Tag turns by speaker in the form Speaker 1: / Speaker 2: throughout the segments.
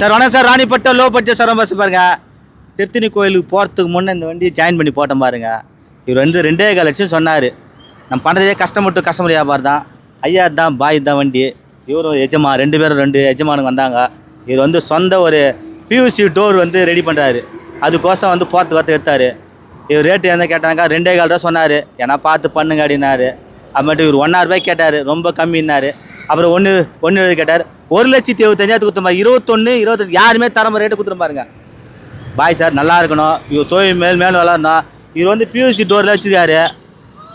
Speaker 1: Sir வணக்கம் sir. Ranipattam low budget sir bus பாருங்க. திருத்தணி கோயிலுக்கு போகிறதுக்கு முன்னே இந்த வண்டியை ஜாயின் பண்ணி போட்டோம் பாருங்க. இவர் வந்து 2.25 லட்சம் சொன்னார். நம்ம பண்ணுறதே கஸ்டமர் வியாபாரம் தான். ஐயா தான் பாய் தான் வண்டி. இவரும் எஜமா 2 பேரும் 2 எஜமானுங்க வந்தாங்க. இவர் வந்து சொந்த ஒரு பியூசி டோர் வந்து ரெடி பண்ணுறாரு. அதுக்கோசம் வந்து போகிறதுக்கு எடுத்தார். இவர் ரேட்டு என்ன கேட்டாங்க 2.25 தான் சொன்னார். ஏன்னா பார்த்து பண்ணுங்க அப்படின்னாரு. அப்புறமேட்டு இவர் 1,000 ரூபாய்க்கு கேட்டார். ரொம்ப கம்மின்னாரு. அப்புறம் ஒன்று கேட்டார். 1,75,000 கொடுத்துருப்பா. 21, 22 யாருமே தரம்ப ரேட்டு கொடுத்துரு பாருங்க. பாய் சார் நல்லா இருக்கணும். இவர் தொழில் மேலும் வளரணும். இவர் வந்து பியூசி டோரில் வச்சுருக்காரு.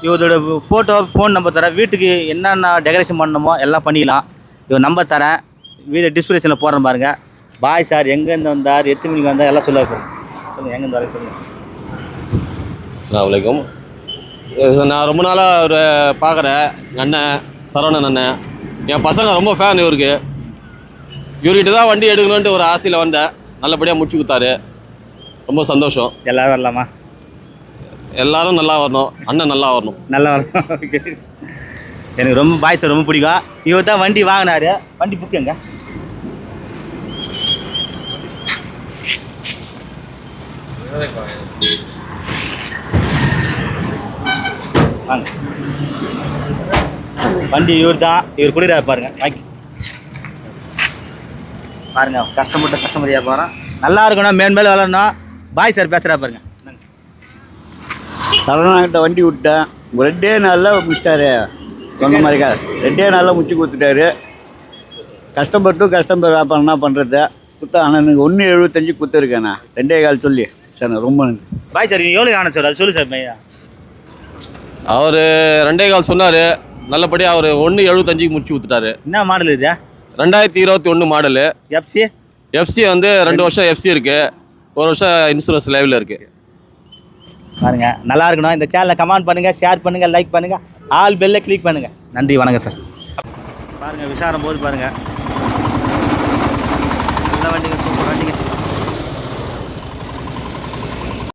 Speaker 1: இவரோட ஃபோன் நம்பர் தரேன். வீட்டுக்கு என்னென்ன டெக்கரேஷன் பண்ணணுமோ எல்லாம் பண்ணிக்கலாம். இவர் நம்பர் தரேன். வீடு டிஸ்கிரிப்ஷனில் போடுறேன் பாருங்க. பாய் சார் எங்கேருந்து வந்தார், எத்தனை மணிக்கு வந்தார் எல்லாம் சொல்லுவாங்க. சொல்லுங்கள் எங்கேருந்து வர சொல்லுங்கள்.
Speaker 2: அஸ்ஸலாமு அலைக்கும். நான் ரொம்ப நாளாக ஒரு பார்க்குறேன். அண்ணன் சரவணன் அண்ணன், என் பசங்க ரொம்ப ஃபேன் இவருக்கு. இவர்கிட்ட தான் வண்டி எடுக்கணுன்ட்டு ஒரு ஆசையில் வந்தேன். நல்லபடியாக முடிச்சு கொடுத்தாரு. ரொம்ப சந்தோஷம்.
Speaker 1: எல்லோரும் வரலாமா?
Speaker 2: எல்லாரும் நல்லா வரணும். அண்ணன் நல்லா வரணும்.
Speaker 1: நல்லா வரணும். ஓகே. எனக்கு ரொம்ப பாய் சார் ரொம்ப பிடிக்கும். இவர் தான் வண்டி வாங்கினாரு. வண்டி புக் எங்க? வாங்க. வண்டி இவர் தான். இவர் குடிக்கிறார் பாருங்க. வாங்கி பாருங்க. கஸ்டமர் வியாபாரம் நல்லா இருக்கணும். மேல் வளரணும். பாய் சார் பேசுகிறா பாருங்க.
Speaker 3: சரவணாக்கிட்ட வண்டி விட்டேன். 2 நாளில் முடிச்சிட்டாரு. சொன்ன மாதிரிக்கா 2 நாளில் முடிச்சு கொடுத்துட்டாரு. கஸ்டமர் வியாபாரம் என்ன பண்ணுறது கொடுத்தா. ஆனால் எனக்கு 1,75 கொடுத்துருக்கேண்ணா. 2.25 சொல்லி சார் ரொம்ப
Speaker 1: பாய் சார் எவ்வளோ ஆனது சார் அது சொல்லு சார். மையா
Speaker 2: அவர் 2.25 சொன்னார். நல்லபடியாக அவர் 1,75 முடிச்சு கொடுத்துட்டாரு.
Speaker 1: என்ன மாடல் இது?
Speaker 2: 2021 மாடலு. எஃப்சி வந்து 2 வருஷம் எஃப்சி இருக்குது. 1 வருஷம் இன்சூரன்ஸ் லைவில் இருக்குது.
Speaker 1: பாருங்க நல்லா இருக்கணும். இந்த சேனலை கமெண்ட் பண்ணுங்கள், ஷேர் பண்ணுங்கள், லைக் பண்ணுங்கள், ஆல் பெல்லை கிளிக் பண்ணுங்கள். நன்றி வணக்கம் சார். பாருங்கள் விசாரம் போது பாருங்கள்.